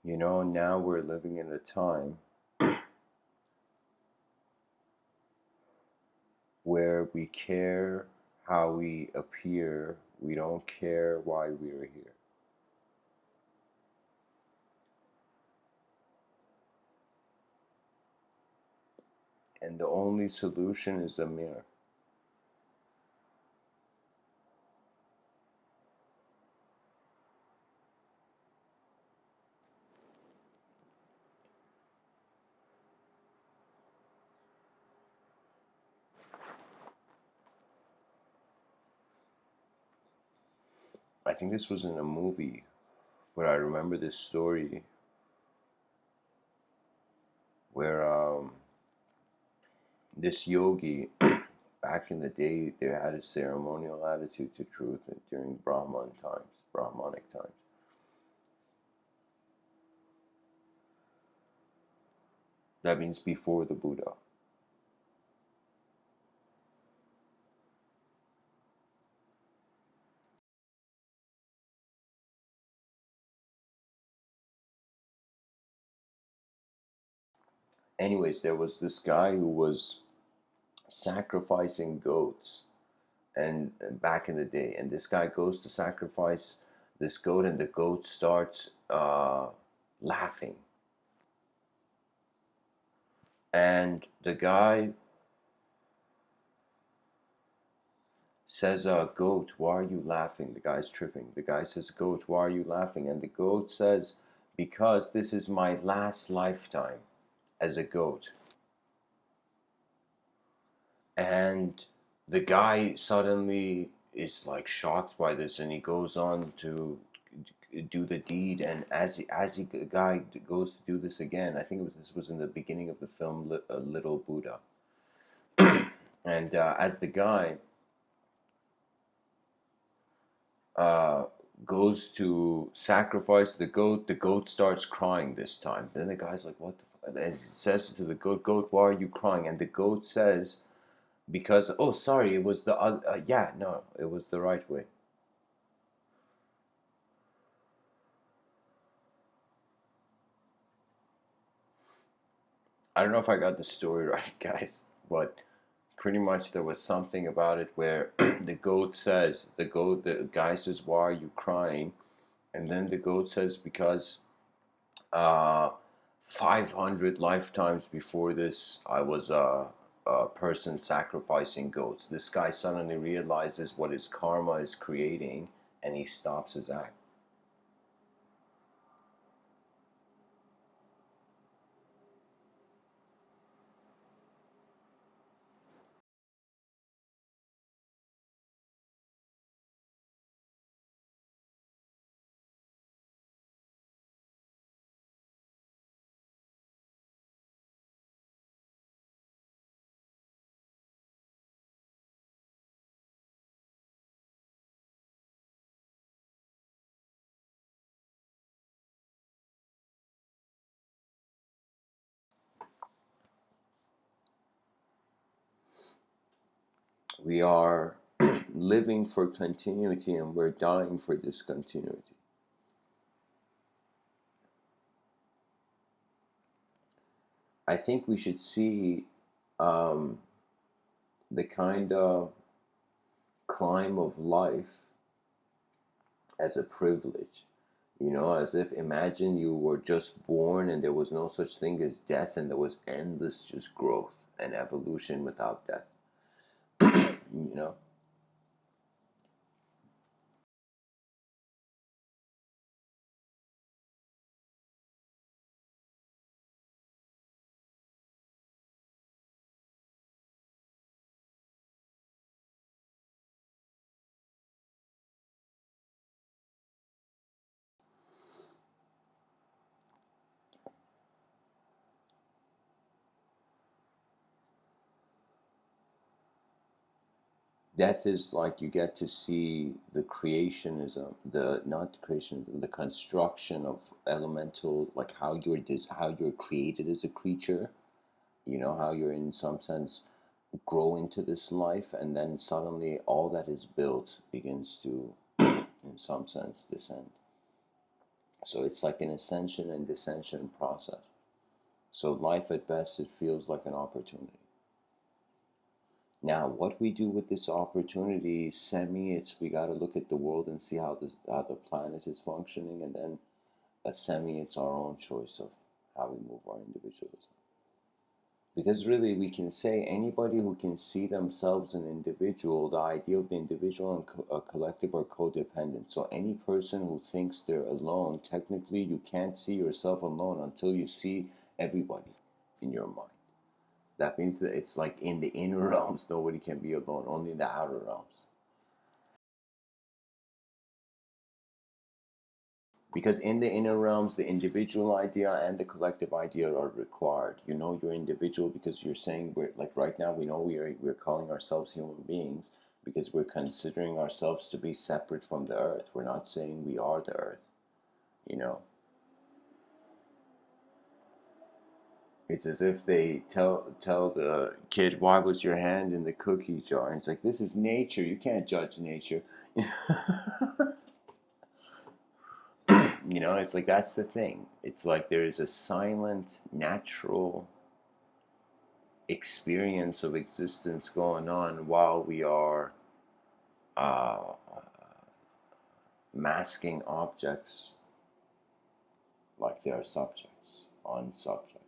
Now we're living in a time where we care how we appear, we don't care why we're here. And the only solution is a mirror. I think this was in a movie where I remember this story where this yogi, back in the day, they had a ceremonial attitude to truth during Brahmanic times. That means before the Buddha. Anyways, there was this guy who was sacrificing goats, and back in the day, and this guy goes to sacrifice this goat, and the goat starts laughing, and the guy says, "Goat, why are you laughing?" The guy's tripping. The guy says, "Goat, why are you laughing?" And the goat says, "Because this is my last lifetime as a goat." And the guy suddenly is like shocked by this, and he goes on to do the deed. And the guy goes to do this again, I think this was in the beginning of the film Little Buddha. And as the guy uh, goes to sacrifice the goat starts crying this time. Then the guy's like, "What the fuck?" And he says to the goat, "Goat, why are you crying?" And the goat says, "Because, oh, sorry, it was the other, yeah, no, it was the right way." I don't know if I got the story right, guys, but pretty much there was something about it where the guy says, "Why are you crying?" And then the goat says, "Because uh, 500 lifetimes before this, I was a person sacrificing goats." This guy suddenly realizes what his karma is creating, and he stops his act. We are living for continuity, and we're dying for discontinuity. I think we should see um, the kind of climb of life as a privilege. As if imagine you were just born and there was no such thing as death, and there was endless just growth and evolution without death. you know? Death is like you get to see the creationism, the not creation, the construction of elemental, like how you're created as a creature. How you're in some sense grow into this life, and then suddenly all that is built begins to, in some sense, descend. So it's like an ascension and descension process. So life at best, it feels like an opportunity. Now, what we do with this opportunity, it's we got to look at the world and see how the planet is functioning, and then it's our own choice of how we move our individualism. Because really, we can say anybody who can see themselves an individual, the idea of the individual and a collective are codependent. So any person who thinks they're alone, technically, you can't see yourself alone until you see everybody in your mind. That means that it's like in the inner realms, nobody can be alone, only in the outer realms. Because in the inner realms, the individual idea and the collective idea are required. You know you're individual because you're saying we're like right now we know we're calling ourselves human beings because we're considering ourselves to be separate from the earth. We're not saying we are the earth, you know. It's as if they tell the kid, why was your hand in the cookie jar? And it's like, this is nature. You can't judge nature. You know, it's like that's the thing. It's like there is a silent, natural experience of existence going on while we are uh, masking objects like they are subjects on subjects.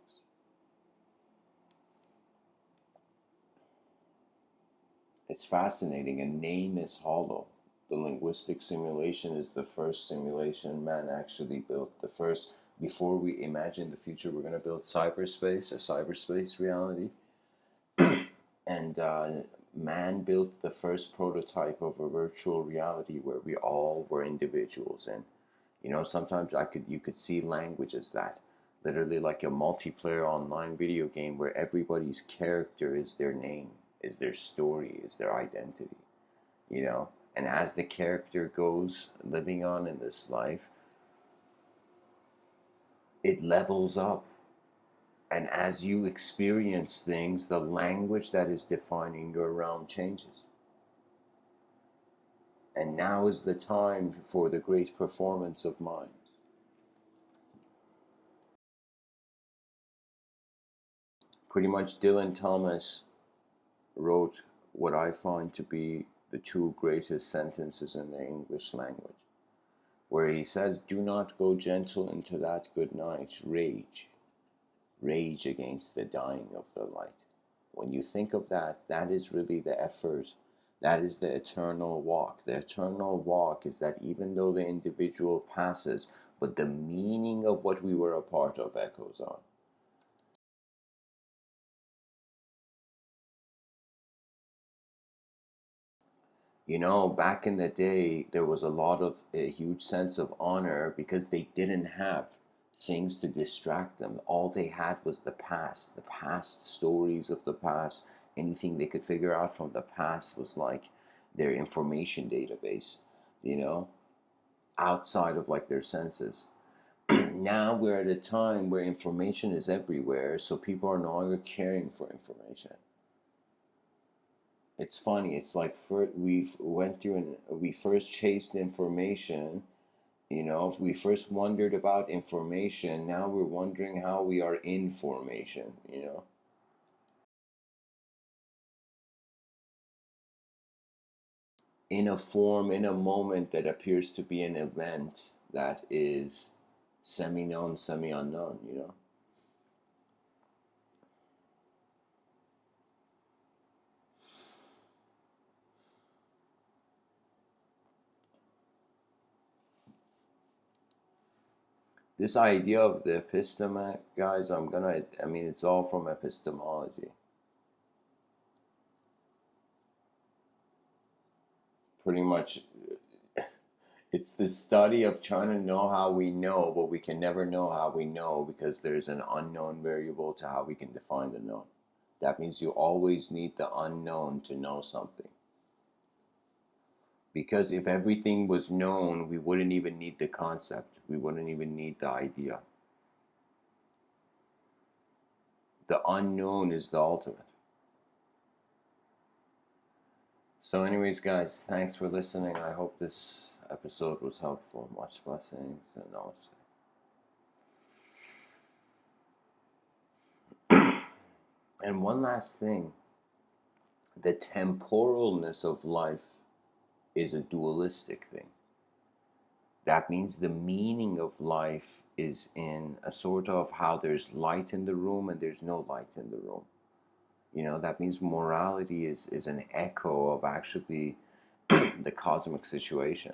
It's fascinating. A name is hollow. The linguistic simulation is the first simulation man actually built. The first, before we imagine the future, we're going to build cyberspace, a cyberspace reality. And man built the first prototype of a virtual reality where we all were individuals. And you know, sometimes you could see language as that, literally like a multiplayer online video game where everybody's character is their name, is their story, is their identity. You know, and as the character goes living on in this life, it levels up. And as you experience things, the language that is defining your realm changes. And now is the time for the great performance of minds. Pretty much Dylan Thomas wrote what I find to be the two greatest sentences in the English language, where he says, do not go gentle into that good night, rage against the dying of the light. When you think of that, that is really the effort. That is the eternal walk. The eternal walk is that even though the individual passes, but the meaning of what we were a part of echoes on. You know, back in the day, there was a lot of a huge sense of honor because they didn't have things to distract them. All they had was the past stories of the past. Anything they could figure out from the past was like their information database, you know, outside of like their senses. Now we're at a time where information is everywhere, so people are no longer caring for information. It's funny. It's like we've went through and we first chased information. You know, if we first wondered about information, now we're wondering how we are in formation. You know, in a form, in a moment that appears to be an event that is semi-known, semi-unknown. You know. This idea of the episteme, guys, I mean, it's all from epistemology. Pretty much, it's the study of trying to know how we know, but we can never know how we know because there's an unknown variable to how we can define the known. That means you always need the unknown to know something. Because if everything was known, we wouldn't even need the concept. We wouldn't even need the idea. The unknown is the ultimate. So, anyways, guys, thanks for listening. I hope this episode was helpful. Much blessings and namaste. And one last thing, the temporalness of life is a dualistic thing. That means the meaning of life is in a sort of how there's light in the room and there's no light in the room. That means morality is an echo of actually the cosmic situation.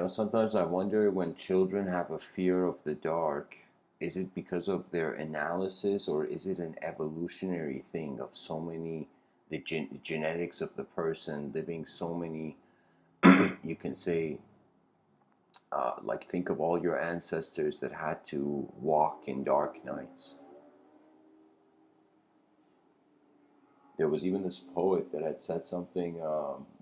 Sometimes I wonder, when children have a fear of the dark, is it because of their analysis, or is it an evolutionary thing of so many, the genetics of the person living so many, you can say, like, think of all your ancestors that had to walk in dark nights. There was even this poet that had said something,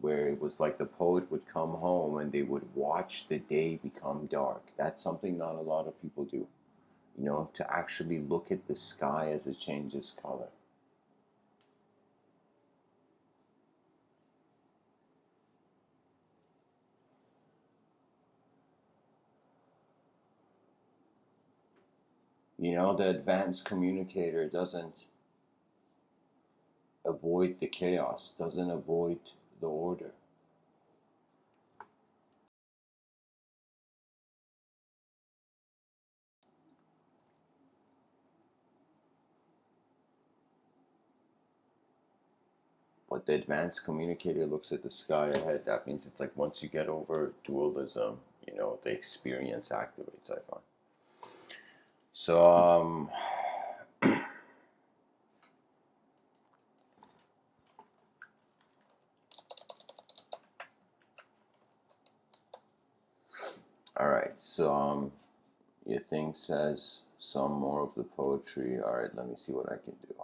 where it was like the poet would come home and they would watch the day become dark. That's something not a lot of people do, to actually look at the sky as it changes color. The advanced communicator doesn't avoid the chaos, doesn't avoid the order. But the advanced communicator looks at the sky ahead. That means it's like, once you get over dualism, the experience activates, I find. So, all right. So, your thing says some more of the poetry. All right, let me see what I can do.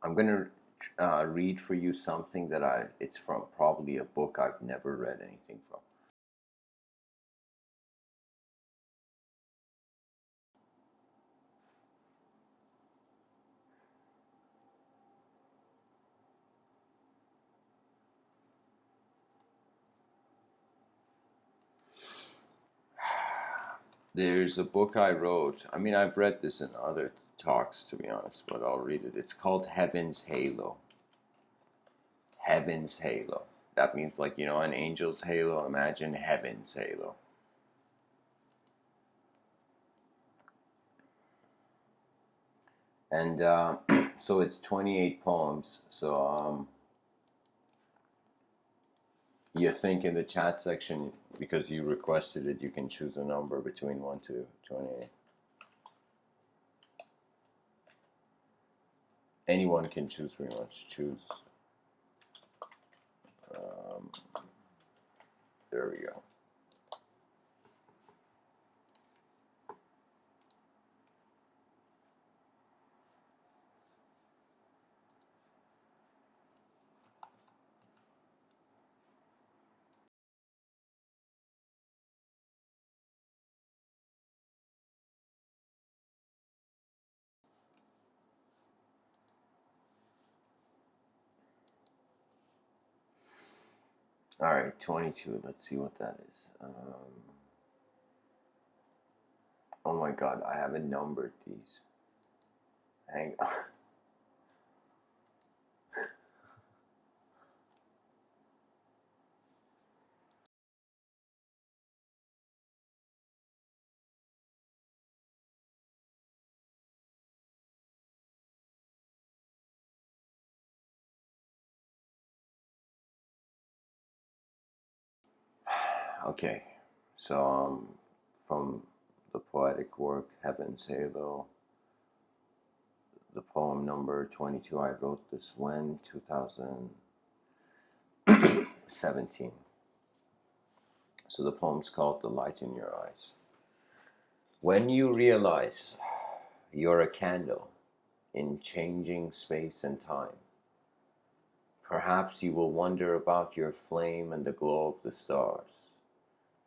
I'm gonna read for you something that it's from probably a book I've never read anything from. There's a book I wrote. I mean, I've read this in other talks, to be honest, but I'll read it. It's called Heaven's Halo. Heaven's Halo. That means, like, an angel's halo. Imagine heaven's halo. And so it's 28 poems. So you think in the chat section, because you requested it, you can choose a number between 1 to 28. Anyone can choose, pretty much. Choose. Um, there we go. All right, 22. Let's see what that is. Oh my God, I haven't numbered these. Hang on. Okay, so from the poetic work Heaven's Halo, the poem number 22. I wrote this when 2017. So the poem's called The Light in Your Eyes. When you realize you're a candle in changing space and time, perhaps you will wonder about your flame and the glow of the stars.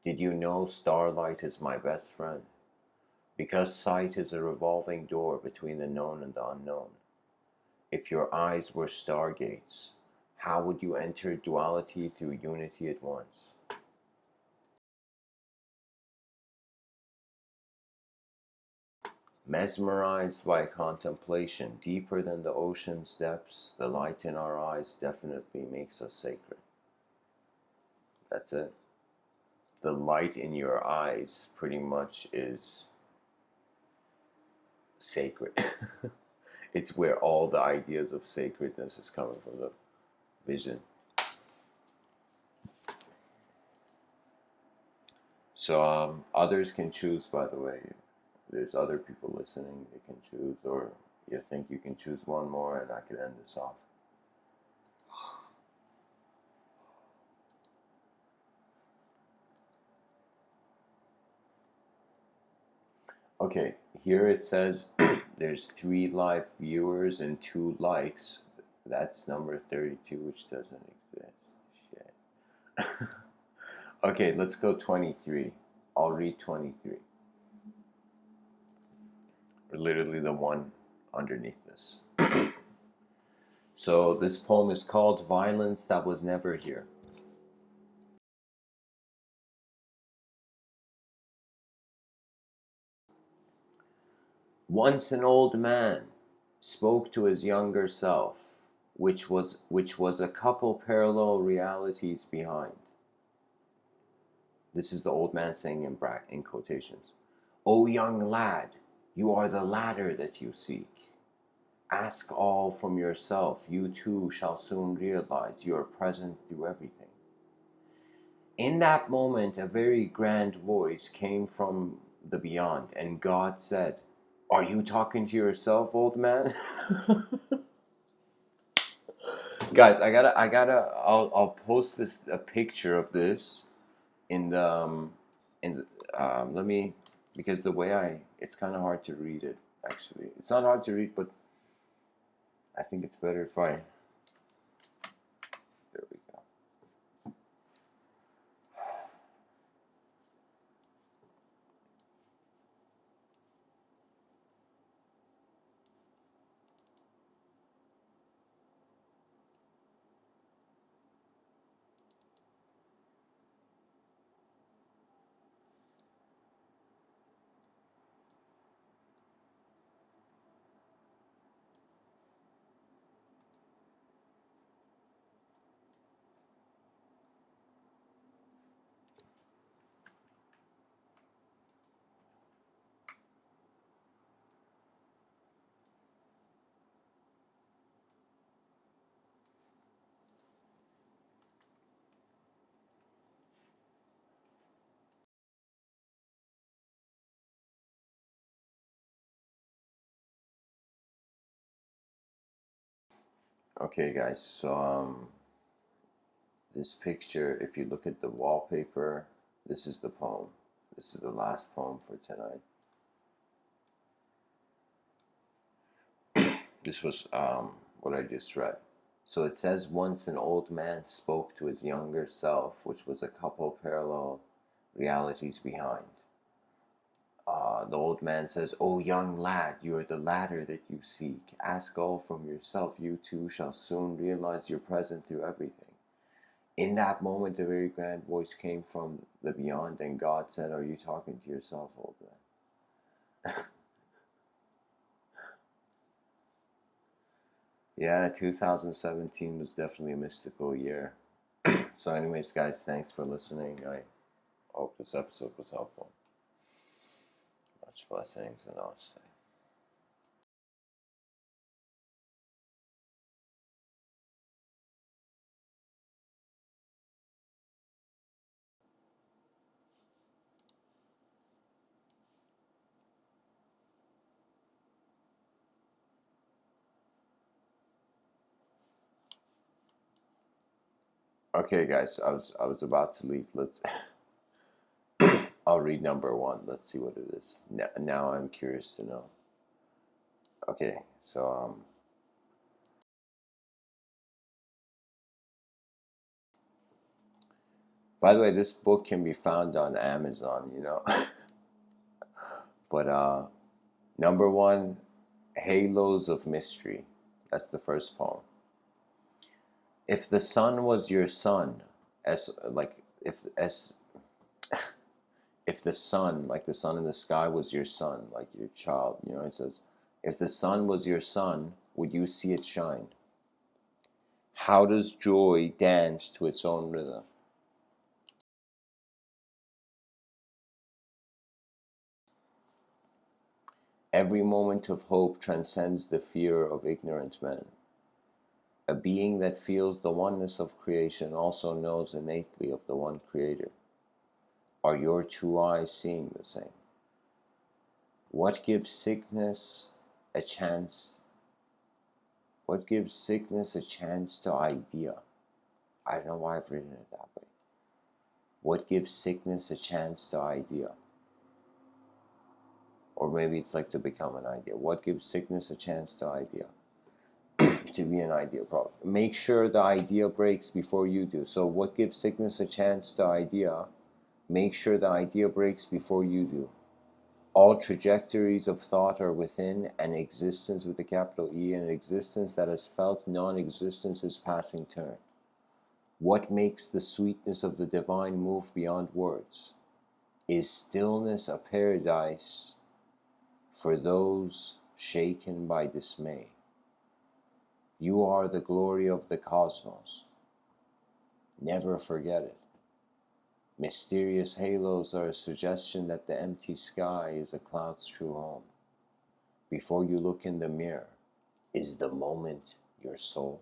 Did you know starlight is my best friend? Because sight is a revolving door between the known and the unknown. If your eyes were stargates, how would you enter duality through unity at once? Mesmerized by contemplation deeper than the ocean's depths, the light in our eyes definitely makes us sacred. That's it. The light in your eyes pretty much is sacred. It's where all the ideas of sacredness is coming from, the vision. So others can choose, by the way. There's other people listening, they can choose, or you think you can choose one more and I could end this off. Okay, here it says there's 3 live viewers and 2 likes. That's number 32, which doesn't exist. Shit. Okay, let's go 23. I'll read 23. Literally the one underneath this. So this poem is called Violence That Was Never Here. Once an old man spoke to his younger self, which was a couple parallel realities behind. This is the old man saying in quotations. "O young lad, you are the ladder that you seek. Ask all from yourself, you too shall soon realize you are present through everything." In that moment, a very grand voice came from the beyond, and God said, "Are you talking to yourself, old man?" Guys, I'll post a picture of this in the let me, because the way it's kind of hard to read it. Actually, it's not hard to read, but I think it's better if I. There we go. Okay, guys. So this picture, if you look at the wallpaper, this is the poem. This is the last poem for tonight. This was what I just read. So it says, once an old man spoke to his younger self, which was a couple parallel realities behind. The old man says, "O young lad, you are the ladder that you seek. Ask all from yourself. You too shall soon realize you're present through everything." In that moment, a very grand voice came from the beyond, and God said, "Are you talking to yourself, old man?" Yeah, 2017 was definitely a mystical year. So anyways, guys, thanks for listening. I hope this episode was helpful. Much blessings and namaste. Okay, guys, I was about to leave. Let's. I'll read number 1. Let's see what it is. Now I'm curious to know. Okay, so By the way, this book can be found on Amazon, you know. But number one, Halos of Mystery. That's the first poem. If the sun was your son, as like if the sun, like the sun in the sky, was your son, like your child, you know, it says, if the sun was your son, would you see it shine? How does joy dance to its own rhythm? Every moment of hope transcends the fear of ignorant men. A being that feels the oneness of creation also knows innately of the one creator. Are your two eyes seeing the same? What gives sickness a chance? What gives sickness a chance to idea? I don't know why I've written it that way. What gives sickness a chance to idea? Or maybe it's like to become an idea. What gives sickness a chance to idea? To be an idea problem. Make sure the idea breaks before you do. So what gives sickness a chance to idea? Make sure the idea breaks before you do. All trajectories of thought are within an existence with a capital E, an existence that has felt non-existence's passing turn. What makes the sweetness of the divine move beyond words? Is stillness a paradise for those shaken by dismay? You are the glory of the cosmos. Never forget it. Mysterious halos are a suggestion that the empty sky is a cloud's true home. Before you look in the mirror, is the moment your soul?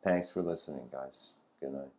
Thanks for listening, guys. Good night.